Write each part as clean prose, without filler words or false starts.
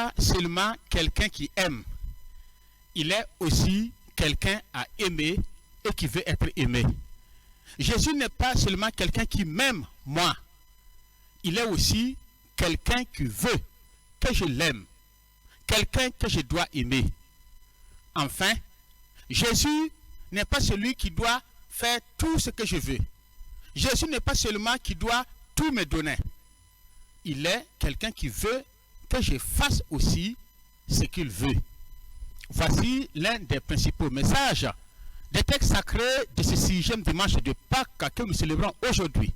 pas seulement quelqu'un qui aime, il est aussi quelqu'un à aimer et qui veut être aimé. Jésus n'est pas seulement quelqu'un qui m'aime, moi. Il est aussi quelqu'un qui veut que je l'aime, quelqu'un que je dois aimer. Enfin, Jésus n'est pas celui qui doit faire tout ce que je veux. Jésus n'est pas seulement qui doit tout me donner. Il est quelqu'un qui veut que je fasse aussi ce qu'il veut. Voici l'un des principaux messages des textes sacrés de ce 6e dimanche de Pâques que nous célébrons aujourd'hui.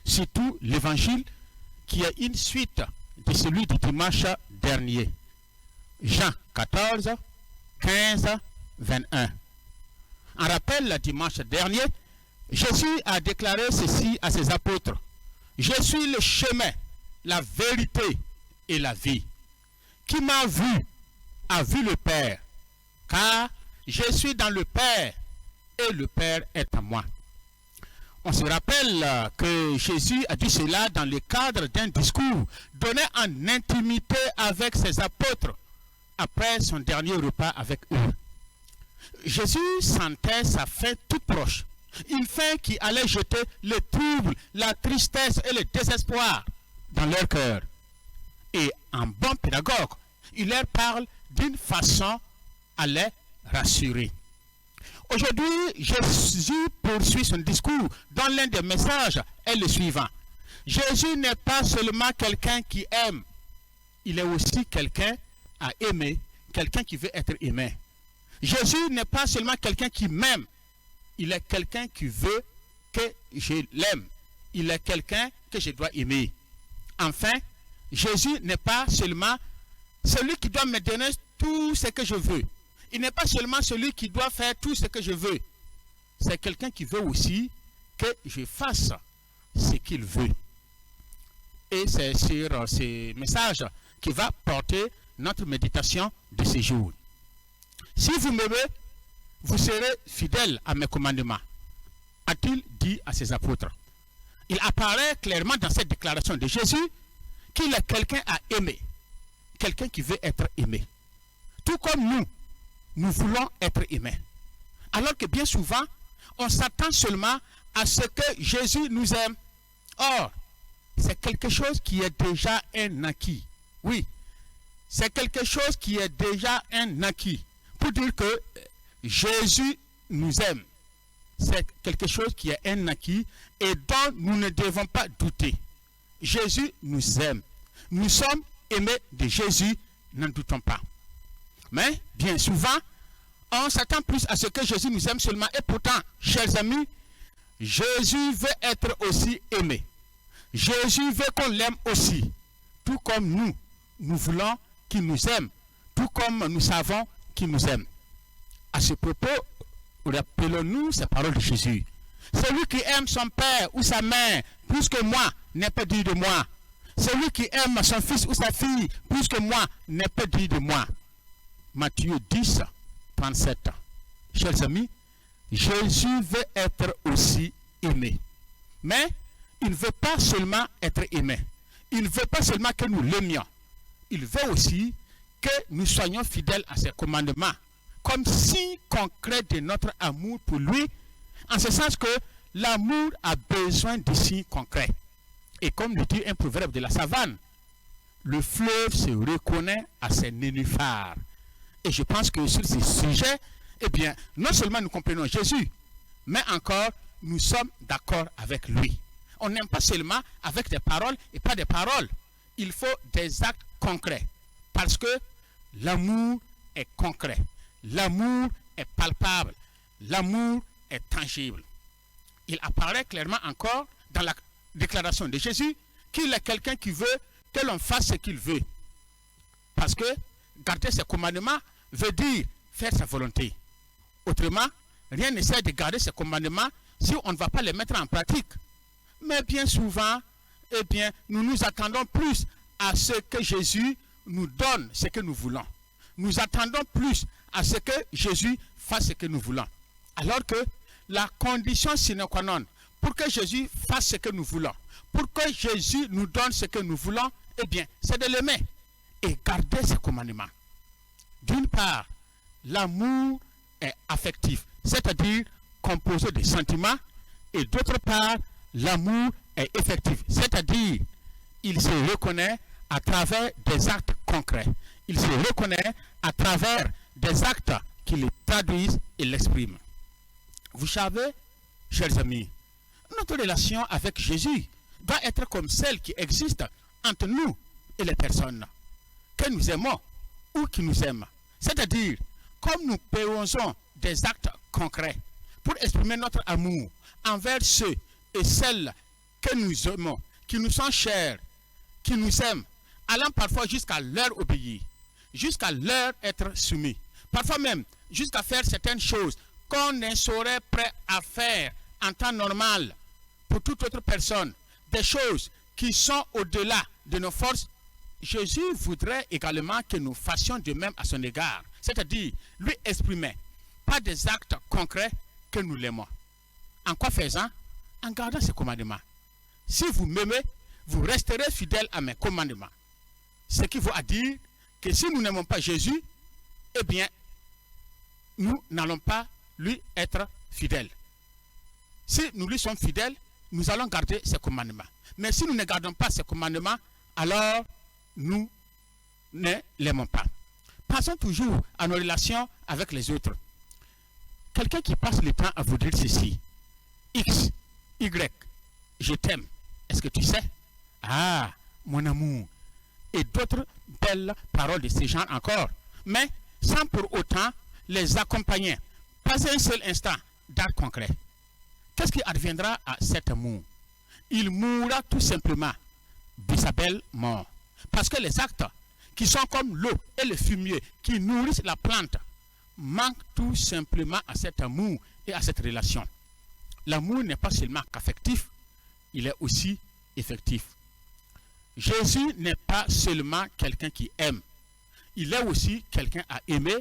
Surtout l'évangile qui est une suite de celui du dimanche dernier. Jean 14, 15, 21. En rappel, le dimanche dernier, Jésus a déclaré ceci à ses apôtres. Je suis le chemin, la vérité et la vie. Qui m'a vu a vu le Père, car je suis dans le Père et le Père est en moi. On se rappelle que Jésus a dit cela dans le cadre d'un discours donné en intimité avec ses apôtres après son dernier repas avec eux. Jésus sentait sa fin toute proche, une fin qui allait jeter le trouble, la tristesse et le désespoir dans leur cœur. Et en bon pédagogue, il leur parle d'une façon à les rassurer. Aujourd'hui, Jésus poursuit son discours dont l'un des messages est le suivant. Jésus n'est pas seulement quelqu'un qui aime, il est aussi quelqu'un à aimer, quelqu'un qui veut être aimé. Jésus n'est pas seulement quelqu'un qui m'aime, il est quelqu'un qui veut que je l'aime. Il est quelqu'un que je dois aimer. Enfin, Jésus n'est pas seulement celui qui doit me donner tout ce que je veux. Il n'est pas seulement celui qui doit faire tout ce que je veux. C'est quelqu'un qui veut aussi que je fasse ce qu'il veut. Et c'est sur ce message qui va porter notre méditation de ce jour. Si vous m'aimez, vous serez fidèles à mes commandements, a-t-il dit à ses apôtres. Il apparaît clairement dans cette déclaration de Jésus qu'il est quelqu'un à aimer, quelqu'un qui veut être aimé. Tout comme nous voulons être aimés. Alors que bien souvent, on s'attend seulement à ce que Jésus nous aime. Or, c'est quelque chose qui est déjà un acquis. Oui, c'est quelque chose qui est déjà un acquis. Pour dire que Jésus nous aime, c'est quelque chose qui est un acquis et dont nous ne devons pas douter. Jésus nous aime. Nous sommes aimés de Jésus, n'en doutons pas. Mais, bien souvent, on s'attend plus à ce que Jésus nous aime seulement. Et pourtant, chers amis, Jésus veut être aussi aimé. Jésus veut qu'on l'aime aussi. Tout comme nous voulons qu'il nous aime. Tout comme nous savons qu'il nous aime. À ce propos, rappelons-nous ces paroles de Jésus. Celui qui aime son père ou sa mère plus que moi n'est pas digne de moi. Celui qui aime son fils ou sa fille plus que moi n'est pas digne de moi. Matthieu 10, 37. Chers amis, Jésus veut être aussi aimé. Mais il ne veut pas seulement être aimé. Il ne veut pas seulement que nous l'aimions. Il veut aussi que nous soyons fidèles à ses commandements, comme signe concret de notre amour pour lui, en ce sens que l'amour a besoin de signes concrets. Et comme le dit un proverbe de la savane, le fleuve se reconnaît à ses nénuphars. Et je pense que sur ce sujet, eh bien, non seulement nous comprenons Jésus, mais encore nous sommes d'accord avec lui. On n'aime pas seulement avec des paroles et pas des paroles. Il faut des actes concrets. Parce que l'amour est concret. L'amour est palpable. L'amour est tangible. Il apparaît clairement encore dans la déclaration de Jésus qu'il est quelqu'un qui veut que l'on fasse ce qu'il veut. Parce que garder ses commandements veut dire faire sa volonté. Autrement, rien ne sert de garder ses commandements si on ne va pas les mettre en pratique. Mais bien souvent, eh bien, nous nous attendons plus à ce que Jésus nous donne ce que nous voulons. Nous attendons plus à ce que Jésus fasse ce que nous voulons. Alors que la condition sine qua non pour que Jésus fasse ce que nous voulons, pour que Jésus nous donne ce que nous voulons, eh bien, c'est de l'aimer. et garder ses commandements. D'une part, l'amour est affectif, c'est-à-dire composé de sentiments, et d'autre part, l'amour est effectif, c'est-à-dire il se reconnaît à travers des actes concrets. Il se reconnaît à travers des actes qui le traduisent et l'expriment. Vous savez, chers amis, notre relation avec Jésus doit être comme celle qui existe entre nous et les personnes que nous aimons ou qui nous aiment. C'est-à-dire, comme nous posons des actes concrets pour exprimer notre amour envers ceux et celles que nous aimons, qui nous sont chers, qui nous aiment, allant parfois jusqu'à leur obéir, jusqu'à leur être soumis, parfois même jusqu'à faire certaines choses qu'on ne serait prêt à faire en temps normal pour toute autre personne, des choses qui sont au-delà de nos forces. Jésus voudrait également que nous fassions de même à son égard, c'est-à-dire lui exprimer par des actes concrets que nous l'aimons. En quoi faisant? En gardant ses commandements. Si vous m'aimez, vous resterez fidèles à mes commandements. Ce qui vaut à dire que si nous n'aimons pas Jésus, eh bien, nous n'allons pas lui être fidèles. Si nous lui sommes fidèles, nous allons garder ses commandements. Mais si nous ne gardons pas ses commandements, alors nous ne l'aimons pas. Passons toujours à nos relations avec les autres. Quelqu'un qui passe le temps à vous dire ceci: X, Y, je t'aime. Est-ce que tu sais? Ah, mon amour. Et d'autres belles paroles de ces gens encore. Mais sans pour autant les accompagner. Pas un seul instant d'acte concret. Qu'est-ce qui adviendra à cet amour? Il mourra tout simplement de sa belle mort. Parce que les actes qui sont comme l'eau et le fumier qui nourrissent la plante manquent tout simplement à cet amour et à cette relation. L'amour n'est pas seulement qu'affectif, il est aussi effectif. Jésus n'est pas seulement quelqu'un qui aime, il est aussi quelqu'un à aimer,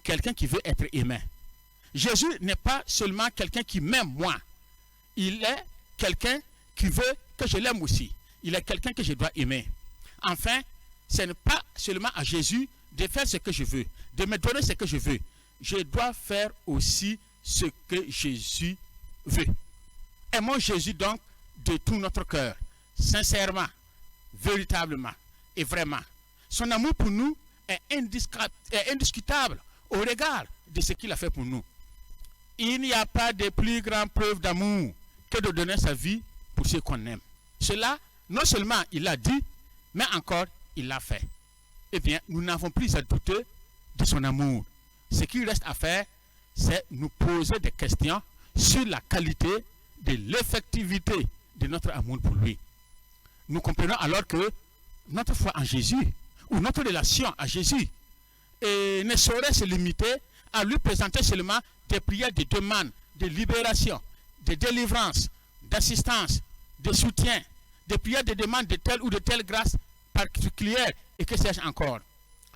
quelqu'un qui veut être aimé. Jésus n'est pas seulement quelqu'un qui m'aime moi, il est quelqu'un qui veut que je l'aime aussi. Il est quelqu'un que je dois aimer. Enfin, ce n'est pas seulement à Jésus de faire ce que je veux, de me donner ce que je veux. Je dois faire aussi ce que Jésus veut. Aimons Jésus donc de tout notre cœur, sincèrement, véritablement et vraiment. Son amour pour nous est indiscutable au regard de ce qu'il a fait pour nous. Il n'y a pas de plus grande preuve d'amour que de donner sa vie pour ceux qu'on aime. Cela, non seulement il l'a dit, mais encore il l'a fait. Eh bien, nous n'avons plus à douter de son amour. Ce qu'il reste à faire, c'est nous poser des questions sur la qualité de l'effectivité de notre amour pour lui. Nous comprenons alors que notre foi en Jésus, ou notre relation à Jésus, ne saurait se limiter à lui présenter seulement des prières de demande, de libération, de délivrance, d'assistance, de soutien, des prières de demande de telle ou de telle grâce particulière, et que sais-je encore.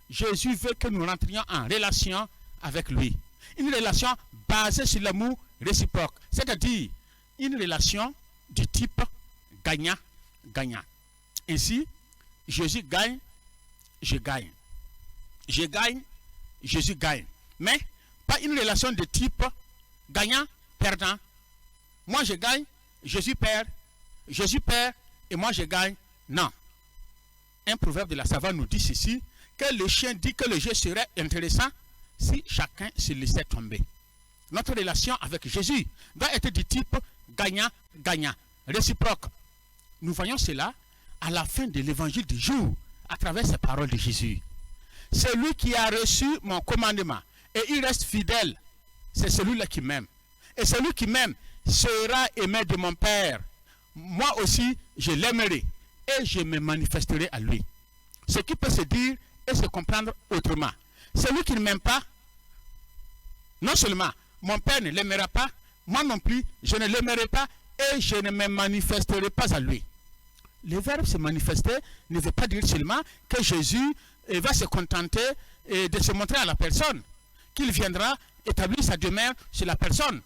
Jésus veut que nous rentrions en relation avec lui. Une relation basée sur l'amour réciproque, c'est-à-dire une relation du type gagnant-gagnant. Ainsi, Jésus gagne, je gagne. Je gagne, Jésus gagne. Mais pas une relation de type gagnant-perdant. Moi je gagne, Jésus perd et moi je gagne. Non. Un proverbe de la savane nous dit ceci, que le chien dit que le jeu serait intéressant si chacun se laissait tomber. Notre relation avec Jésus doit être du type gagnant-gagnant, réciproque. Nous voyons cela à la fin de l'évangile du jour, à travers ces paroles de Jésus. Celui qui a reçu mon commandement et il reste fidèle, c'est celui-là qui m'aime. Et celui qui m'aime sera aimé de mon Père. Moi aussi, je l'aimerai et je me manifesterai à lui. Ce qui peut se dire et se comprendre autrement. Celui qui ne m'aime pas, non seulement mon Père ne l'aimera pas, moi non plus, je ne l'aimerai pas et je ne me manifesterai pas à lui. Le verbe se manifester ne veut pas dire seulement que Jésus va se contenter de se montrer à la personne, qu'il viendra établir sa demeure sur la personne.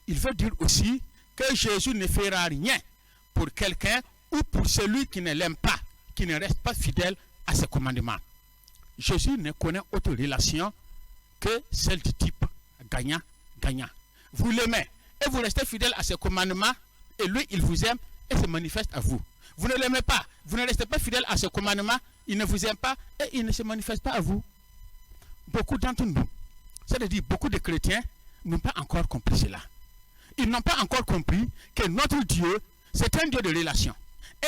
Il veut dire aussi que Jésus ne fera rien pour quelqu'un ou pour celui qui ne l'aime pas, qui ne reste pas fidèle à ses commandements. Jésus ne connaît autre relation que celle du type gagnant-gagnant. Vous l'aimez et vous restez fidèle à ses commandements et lui, il vous aime et se manifeste à vous. Vous ne l'aimez pas, vous ne restez pas fidèle à ses commandements, il ne vous aime pas et il ne se manifeste pas à vous. Beaucoup d'entre nous, c'est-à-dire beaucoup de chrétiens, n'ont pas encore compris cela. Ils n'ont pas encore compris que notre Dieu, c'est un Dieu de relation.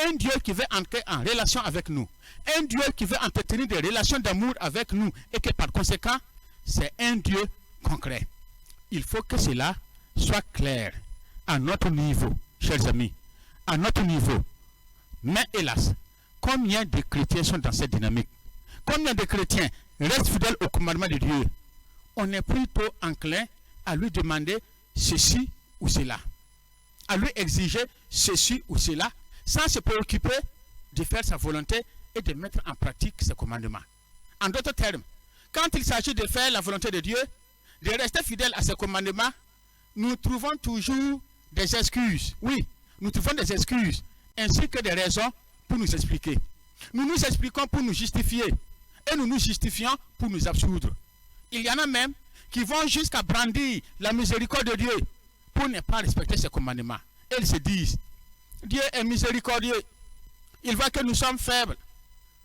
Un Dieu qui veut entrer en relation avec nous. Un Dieu qui veut entretenir des relations d'amour avec nous et que par conséquent, c'est un Dieu concret. Il faut que cela soit clair à notre niveau, chers amis, à notre niveau. Mais hélas, combien de chrétiens sont dans cette dynamique? Combien de chrétiens restent fidèles au commandement de Dieu? On est plutôt enclin à lui demander ceci ou cela, à lui exiger ceci ou cela, sans se préoccuper de faire sa volonté et de mettre en pratique ses commandements. En d'autres termes, quand il s'agit de faire la volonté de Dieu, de rester fidèle à ses commandements, nous trouvons toujours des excuses. Oui, nous trouvons des excuses, ainsi que des raisons pour nous expliquer. Nous nous expliquons pour nous justifier, et nous nous justifions pour nous absoudre. Il y en a même qui vont jusqu'à brandir la miséricorde de Dieu pour ne pas respecter ses commandements. Et ils se disent, Dieu est miséricordieux. Il voit que nous sommes faibles.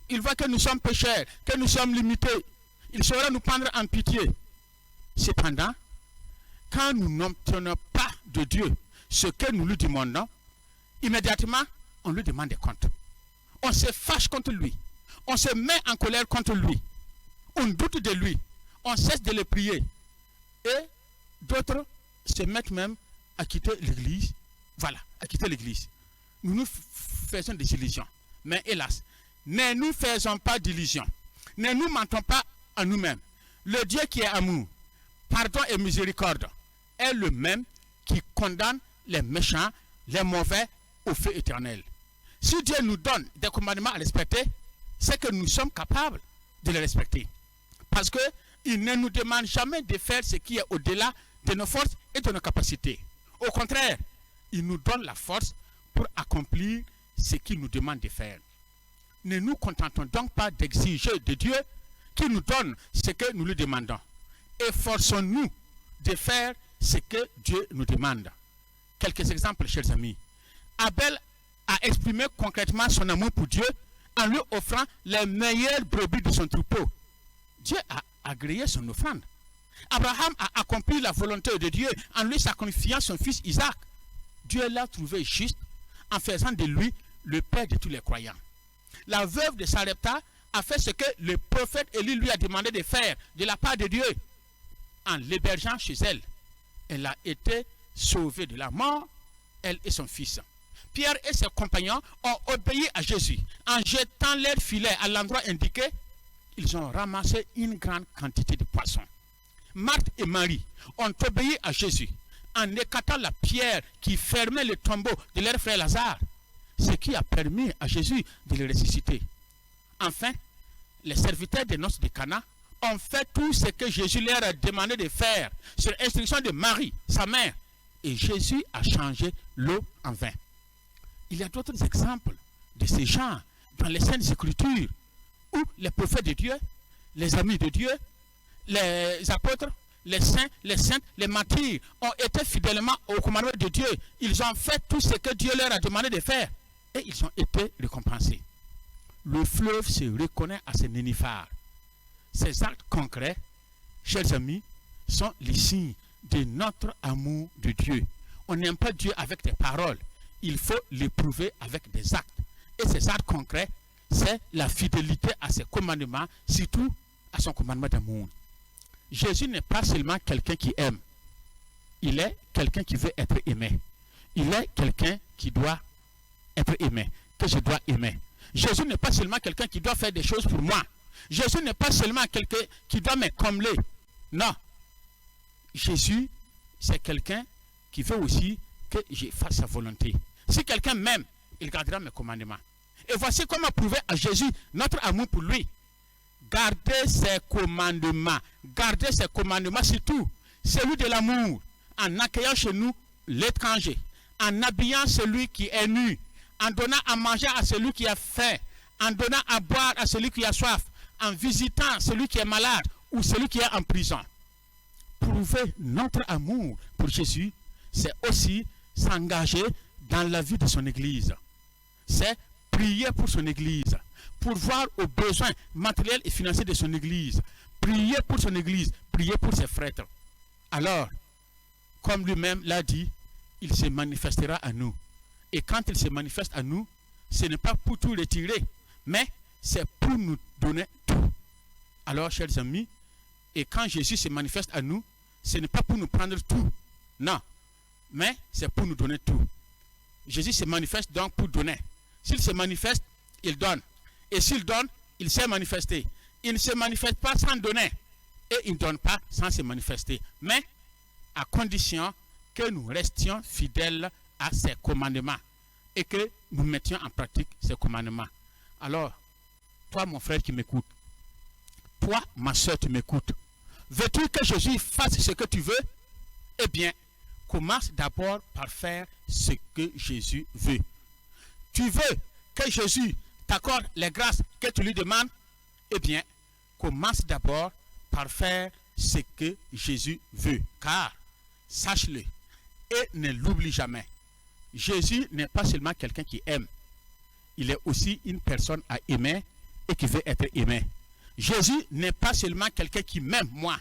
Il voit que nous sommes pécheurs, que nous sommes limités. Il saura nous prendre en pitié. Cependant, quand nous n'obtenons pas de Dieu ce que nous lui demandons, immédiatement, on lui demande des comptes. On se fâche contre lui. On se met en colère contre lui. On doute de lui. On cesse de le prier. Et d'autres se mettent même à quitter l'église. Voilà, à quitter l'église. Nous nous faisons des illusions. Mais hélas, ne nous faisons pas d'illusions. Ne nous mentons pas à nous-mêmes. Le Dieu qui est amour, pardon et miséricorde est le même qui condamne les méchants, les mauvais au feu éternel. Si Dieu nous donne des commandements à respecter, c'est que nous sommes capables de les respecter. Parce qu'il ne nous demande jamais de faire ce qui est au-delà de nos forces et de nos capacités. Au contraire, il nous donne la force pour accomplir ce qu'il nous demande de faire. Ne nous contentons donc pas d'exiger de Dieu qu'il nous donne ce que nous lui demandons. Efforçons-nous de faire ce que Dieu nous demande. Quelques exemples, chers amis. Abel a exprimé concrètement son amour pour Dieu en lui offrant les meilleures brebis de son troupeau. Dieu a agréé son offrande. Abraham a accompli la volonté de Dieu en lui sacrifiant son fils Isaac. Dieu l'a trouvé juste en faisant de lui le père de tous les croyants. La veuve de Sarepta a fait ce que le prophète Élie lui a demandé de faire de la part de Dieu. En l'hébergeant chez elle, elle a été sauvée de la mort, elle et son fils. Pierre et ses compagnons ont obéi à Jésus. En jetant leur filet à l'endroit indiqué, ils ont ramassé une grande quantité de poissons. Marthe et Marie ont obéi à Jésus en écartant la pierre qui fermait le tombeau de leur frère Lazare, ce qui a permis à Jésus de le ressusciter. Enfin, les serviteurs des noces de Cana ont fait tout ce que Jésus leur a demandé de faire sur instruction de Marie, sa mère, et Jésus a changé l'eau en vin. Il y a d'autres exemples de ces gens dans les Saintes Écritures où les prophètes de Dieu, les amis de Dieu, les apôtres, les saints, les saintes, les martyrs ont été fidèlement au commandement de Dieu. Ils ont fait tout ce que Dieu leur a demandé de faire et ils ont été récompensés. Le fleuve se reconnaît à ses nénuphars. Ces actes concrets, chers amis, sont les signes de notre amour de Dieu. On n'aime pas Dieu avec des paroles. Il faut l'éprouver avec des actes. Et ces actes concrets, c'est la fidélité à ses commandements, surtout à son commandement d'amour. Jésus n'est pas seulement quelqu'un qui aime. Il est quelqu'un qui veut être aimé. Il est quelqu'un qui doit être aimé, que je dois aimer. Jésus n'est pas seulement quelqu'un qui doit faire des choses pour moi. Jésus n'est pas seulement quelqu'un qui doit me combler. Non. Jésus, c'est quelqu'un qui veut aussi que je fasse sa volonté. Si quelqu'un m'aime, il gardera mes commandements. Et voici comment prouver à Jésus notre amour pour lui. Gardez ses commandements. Gardez ses commandements, surtout celui de l'amour, en accueillant chez nous l'étranger, en habillant celui qui est nu, en donnant à manger à celui qui a faim, en donnant à boire à celui qui a soif, en visitant celui qui est malade ou celui qui est en prison. Prouver notre amour pour Jésus, c'est aussi s'engager dans la vie de son Église. C'est prier pour son Église, pourvoir aux besoins matériels et financiers de son Église, prier pour son Église, prier pour ses frères. Alors, comme lui-même l'a dit, il se manifestera à nous. Et quand il se manifeste à nous, ce n'est pas pour tout retirer, mais c'est pour nous donner tout. Alors, chers amis, et quand Jésus se manifeste à nous, ce n'est pas pour nous prendre tout, non, mais c'est pour nous donner tout. Jésus se manifeste donc pour donner. S'il se manifeste, il donne. Et s'il donne, il s'est manifesté. Il ne se manifeste pas sans donner. Et il ne donne pas sans se manifester. Mais à condition que nous restions fidèles à ses commandements et que nous mettions en pratique ses commandements. Alors, toi mon frère qui m'écoute, toi ma soeur qui m'écoute, veux-tu que Jésus fasse ce que tu veux? Eh bien, commence d'abord par faire ce que Jésus veut. Tu veux que Jésus t'accorde les grâces que tu lui demandes? Eh bien, commence d'abord par faire ce que Jésus veut. Car, sache-le et ne l'oublie jamais. Jésus n'est pas seulement quelqu'un qui aime. Il est aussi une personne à aimer et qui veut être aimé. Jésus n'est pas seulement quelqu'un qui m'aime, moi.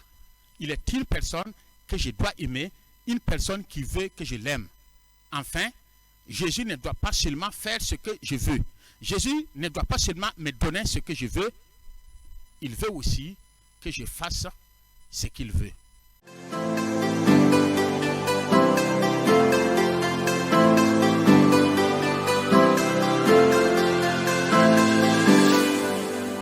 Il est une personne que je dois aimer, une personne qui veut que je l'aime. Enfin, Jésus ne doit pas seulement faire ce que je veux. Jésus ne doit pas seulement me donner ce que je veux. Il veut aussi que je fasse ce qu'il veut.